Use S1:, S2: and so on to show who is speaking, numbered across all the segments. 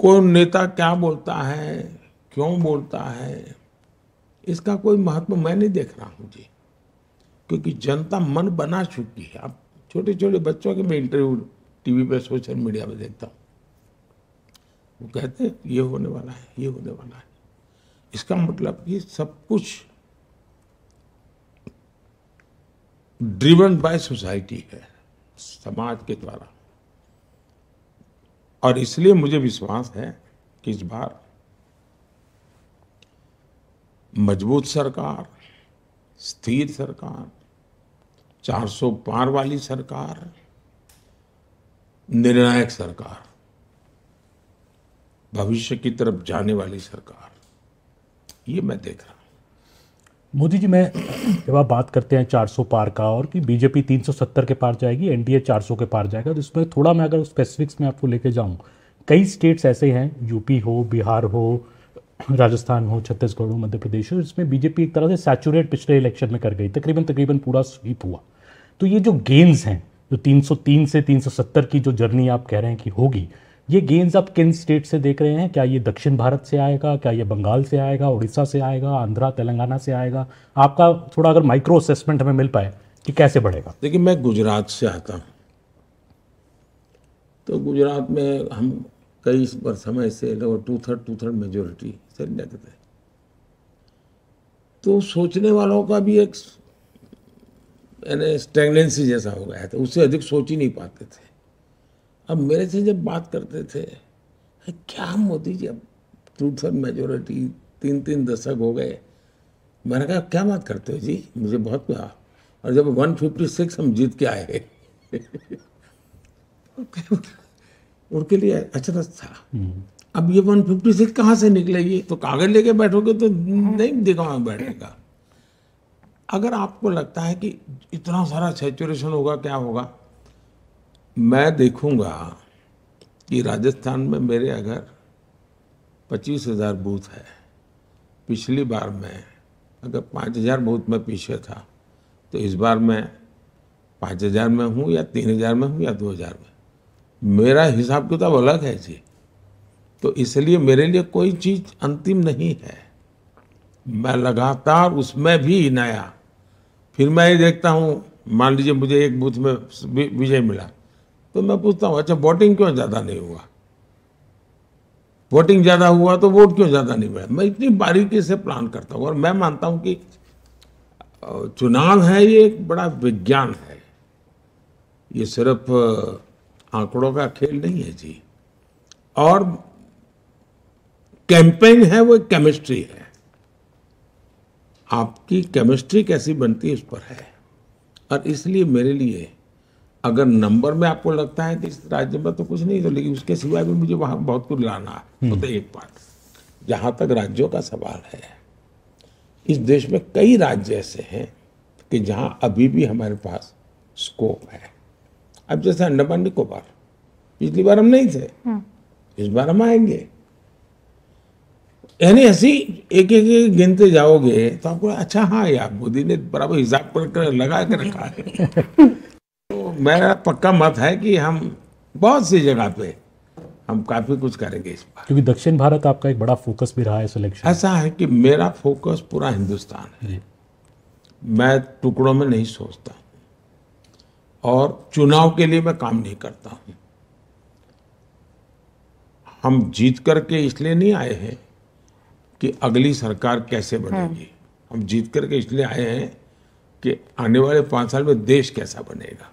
S1: कौन नेता क्या बोलता है, क्यों बोलता है, इसका कोई महत्व मैं नहीं देख रहा हूँ जी, क्योंकि जनता मन बना चुकी है। अब छोटे छोटे बच्चों के मैं इंटरव्यू टीवी पे, सोशल मीडिया में देखता हूँ, वो कहते हैं ये होने वाला है, ये होने वाला है। इसका मतलब कि सब कुछ ड्रिवन बाय सोसाइटी है, समाज के द्वारा। और इसलिए मुझे विश्वास है कि इस बार मजबूत सरकार, स्थिर सरकार, 400 पार वाली सरकार, निर्णायक सरकार, भविष्य की तरफ जाने वाली सरकार, ये मैं देख रहा हूं।
S2: मोदी जी, मैं जब आप बात करते हैं 400 पार का और कि बीजेपी 370 के पार जाएगी, एनडीए 400 के पार जाएगा, तो इसमें थोड़ा मैं अगर स्पेसिफिक्स में आपको लेके जाऊं, कई स्टेट्स ऐसे हैं, यूपी हो, बिहार हो, राजस्थान हो, छत्तीसगढ़ हो, मध्य प्रदेश हो, इसमें बीजेपी एक तरह से सैचुरेट पिछले इलेक्शन में कर गई, तकरीबन पूरा स्वीप हुआ। तो ये जो गेन्स हैं, जो 303 से 370 की जो जर्नी आप कह रहे हैं कि होगी, ये गेन्स आप किन स्टेट से देख रहे हैं? क्या ये दक्षिण भारत से आएगा, क्या ये बंगाल से आएगा, उड़ीसा से आएगा, आंध्रा तेलंगाना से आएगा? आपका थोड़ा अगर माइक्रो असेसमेंट हमें मिल पाए कि कैसे बढ़ेगा।
S1: देखिए, मैं गुजरात से आता हूँ, तो गुजरात में हम कई समय से लोग 2/3 मेजोरिटी से लेते थे, तो सोचने वालों का भी एक स्टैग्नेंसी जैसा हो गया था, उससे अधिक सोच ही नहीं पाते थे। अब मेरे से जब बात करते थे, क्या मोदी जी अब 2/3 मेजोरिटी, 3 दशक हो गए, मैंने कहा क्या बात करते हो जी, मुझे बहुत प्यार। और जब 156 हम जीत के आए उनके लिए अचरज था। अब ये 156 कहाँ से निकलेगी? तो कागज लेके बैठोगे तो नहीं दिखावा बैठेगा। अगर आपको लगता है कि इतना सारा सैचुरेशन होगा, क्या होगा, मैं देखूंगा कि राजस्थान में मेरे अगर 25,000 बूथ है, पिछली बार मैं अगर 5,000 बूथ में पीछे था, तो इस बार मैं 5,000 में हूँ या 3,000 में हूँ या 2,000 में, मेरा हिसाब किताब अलग है जी। तो इसलिए मेरे लिए कोई चीज अंतिम नहीं है, मैं लगातार उसमें भी नया, फिर मैं ये देखता हूँ, मान लीजिए मुझे एक बूथ में विजय मिला, तो मैं पूछता हूँ अच्छा वोटिंग क्यों ज्यादा नहीं हुआ, वोटिंग ज्यादा हुआ तो वोट क्यों ज्यादा नहीं मिला। मैं इतनी बारीकी से प्लान करता हूँ, और मैं मानता हूँ कि चुनाव है ये एक बड़ा विज्ञान है, ये सिर्फ आंकड़ों का खेल नहीं है जी। और कैंपेन है वो एक केमिस्ट्री है, आपकी केमिस्ट्री कैसी बनती है उस पर है। और इसलिए मेरे लिए अगर नंबर में आपको लगता है कि इस राज्य में तो कुछ नहीं, तो लेकिन उसके सिवाय भी मुझे वहां बहुत कुछ लाना है। तो एक बात, जहां तक राज्यों का सवाल है, इस देश में कई राज्य ऐसे हैं कि जहां अभी भी हमारे पास स्कोप है। अब जैसे अंडमान निकोबार, पिछली बार हम नहीं थे, इस बार हम आएंगे। यानी ऐसी एक एक गिनते जाओगे तो आपको अच्छा, हाँ यार मोदी ने बराबर हिसाब कर लगा के रखा है। तो मेरा पक्का मत है कि हम बहुत सी जगह पे हम काफी कुछ करेंगे इस बार,
S2: क्योंकि दक्षिण भारत आपका एक बड़ा फोकस भी रहा है सिलेक्शन।
S1: ऐसा है कि मेरा फोकस पूरा हिंदुस्तान है, मैं टुकड़ों में नहीं सोचता, और चुनाव के लिए मैं काम नहीं करता हूं। हम जीत करके इसलिए नहीं आए हैं कि अगली सरकार कैसे बनेगी, हम जीत करके इसलिए आए हैं कि आने वाले 5 साल में देश कैसा बनेगा।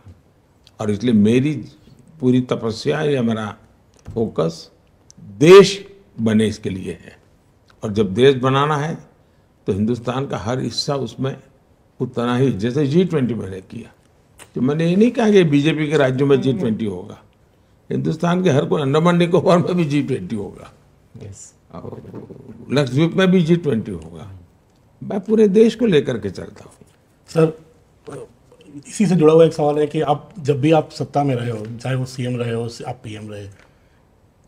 S1: और इसलिए मेरी पूरी तपस्या या मेरा फोकस देश बने इसके लिए है। और जब देश बनाना है तो हिंदुस्तान का हर हिस्सा उसमें उतना ही, जैसे G20 मैंने किया, तो मैंने ये नहीं कहा कि बीजेपी के राज्यों में G20 होगा, हिंदुस्तान के हर कोई, अंडमान निकोबार में भी G20 होगा, लक्षद्वीप में भी G20 होगा। मैं पूरे देश को लेकर के चलता हूँ।
S3: सर, इसी से जुड़ा हुआ एक सवाल है कि आप जब भी आप सत्ता में रहे हो, चाहे वो सीएम रहे हो, आप पीएम रहे,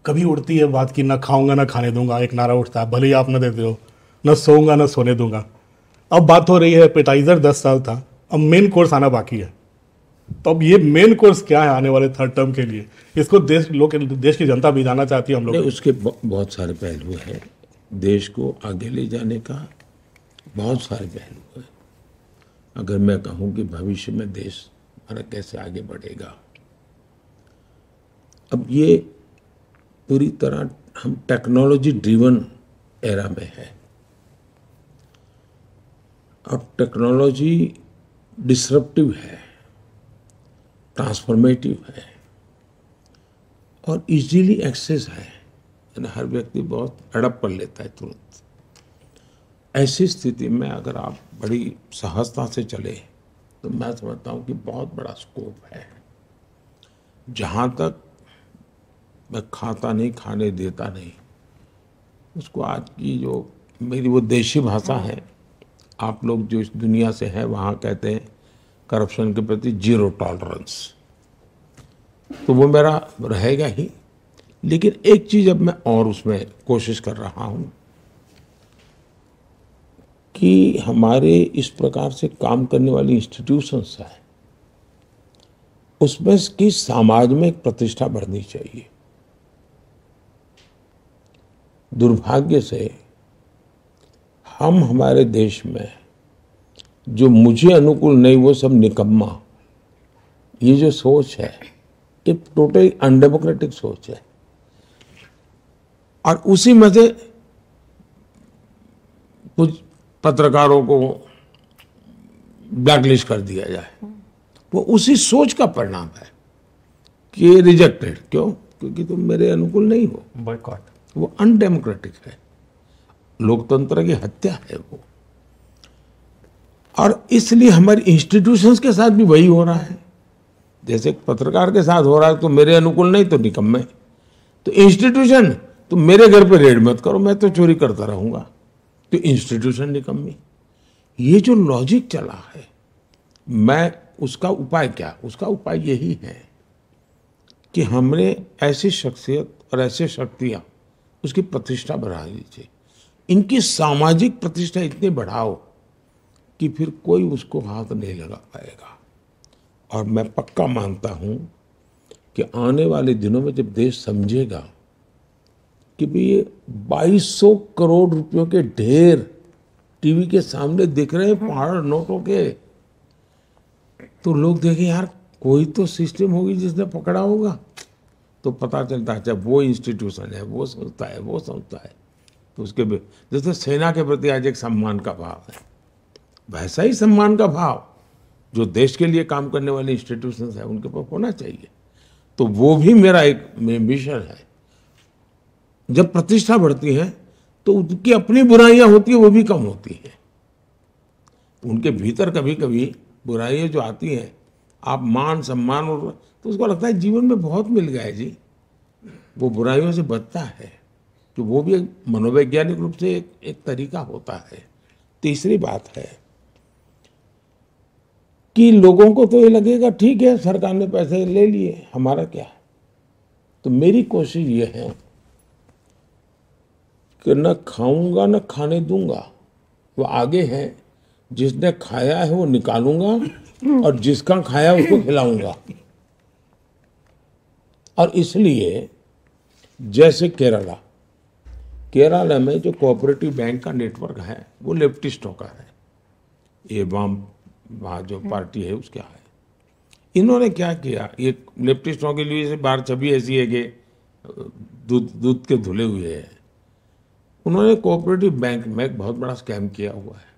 S3: कभी उड़ती है बात कि ना खाऊंगा ना खाने दूंगा, एक नारा उठता है, भले ही आप ना देते हो, ना सोऊंगा ना सोने दूंगा। अब बात हो रही है एपेटाइजर 10 साल था, अब मेन कोर्स आना बाकी है। तो अब ये मेन कोर्स क्या है आने वाले थर्ड टर्म के लिए? इसको देश की जनता भी जानना चाहती है हम लोग।
S1: नहीं, उसके बहुत सारे पहलू हैं। देश को आगे ले जाने का बहुत सारे पहलू हैं। अगर मैं कहूँ कि भविष्य में देश हमारा कैसे आगे बढ़ेगा, अब ये पूरी तरह हम टेक्नोलॉजी ड्रिवन एरा में है। अब टेक्नोलॉजी डिसरप्टिव है, ट्रांसफॉर्मेटिव है और इजीली एक्सेस है, यानी हर व्यक्ति बहुत अडप कर लेता है तुरंत। ऐसी स्थिति में अगर आप बड़ी सहजता से चले तो मैं समझता हूँ कि बहुत बड़ा स्कोप है। जहाँ तक मैं खाता नहीं, खाने देता नहीं, उसको आज की जो मेरी वो देशी भाषा है, आप लोग जो इस दुनिया से हैं वहाँ कहते हैं करप्शन के प्रति जीरो टॉलरेंस, तो वो मेरा रहेगा ही। लेकिन एक चीज अब मैं और उसमें कोशिश कर रहा हूँ कि हमारे इस प्रकार से काम करने वाली इंस्टीट्यूशंस हैं, उसमें की समाज में एक प्रतिष्ठा बढ़नी चाहिए। दुर्भाग्य से हम हमारे देश में जो मुझे अनुकूल नहीं वो सब निकम्मा, ये जो सोच है ये टोटली अनडेमोक्रेटिक सोच है। और उसी में से कुछ पत्रकारों को ब्लैकलिस्ट कर दिया जाए, वो उसी सोच का परिणाम है कि रिजेक्टेड। क्यों? क्योंकि तुम मेरे अनुकूल नहीं हो।
S2: बॉयकॉट।
S1: वो अनडेमोक्रेटिक है, लोकतंत्र की हत्या है वो। और इसलिए हमारी इंस्टीट्यूशंस के साथ भी वही हो रहा है। जैसे एक पत्रकार के साथ हो रहा है, तो मेरे अनुकूल नहीं तो निकम्मे। तो इंस्टीट्यूशन, तुम मेरे घर पे रेड मत करो, मैं तो चोरी करता रहूंगा, तो इंस्टीट्यूशन निकम्मी। ये जो लॉजिक चला है, मैं उसका उपाय क्या? उसका उपाय यही है कि हमने ऐसी शख्सियत और ऐसे शक्तियां उसकी प्रतिष्ठा बढ़ा लीजिए। इनकी सामाजिक प्रतिष्ठा इतनी बढ़ाओ कि फिर कोई उसको हाथ नहीं लगा पाएगा। और मैं पक्का मानता हूं कि आने वाले दिनों में जब देश समझेगा कि भाई ये 2200 करोड़ रुपयों के ढेर टीवी के सामने दिख रहे हैं पहाड़ नोटों के, तो लोग देखें यार कोई तो सिस्टम होगी जिसने पकड़ा होगा। तो पता चलता है अच्छा वो इंस्टीट्यूशन है, वो संस्था है, वो संस्था है। तो उसके जैसे सेना के प्रति आज एक सम्मान का भाव है, वैसा ही सम्मान का भाव जो देश के लिए काम करने वाले इंस्टीट्यूशंस है उनके पास होना चाहिए। तो वो भी मेरा एक मिशन है। जब प्रतिष्ठा बढ़ती है तो उनकी अपनी बुराइयां होती है वो भी कम होती है। उनके भीतर कभी कभी बुराइयां जो आती हैं, आप मान सम्मान और तो उसको लगता है जीवन में बहुत मिल गया है जी, वो बुराइयों से बचता है। तो वो भी एक मनोवैज्ञानिक रूप से एक तरीका होता है। तीसरी बात है कि लोगों को तो ये लगेगा ठीक है सरकार ने पैसे ले लिए, हमारा क्या। तो मेरी कोशिश ये है कि न खाऊंगा न खाने दूंगा, वो आगे है। जिसने खाया है वो निकालूंगा और जिसका खाया उसको खिलाऊंगा। और इसलिए जैसे केरला में जो कोऑपरेटिव बैंक का नेटवर्क है वो लेफ्टिस्टों का है, ये वहाँ जो पार्टी है उसका है। इन्होंने क्या किया, ये लेफ्टिस्टों के लिए बाहर छवि ऐसी है कि दूध के धुले हुए हैं। उन्होंने कोऑपरेटिव बैंक में एक बहुत बड़ा स्कैम किया हुआ है।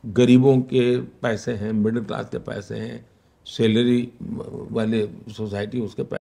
S1: गरीबों के पैसे हैं, मिडिल क्लास के पैसे हैं, सैलरी वाले सोसाइटी उसके पैसे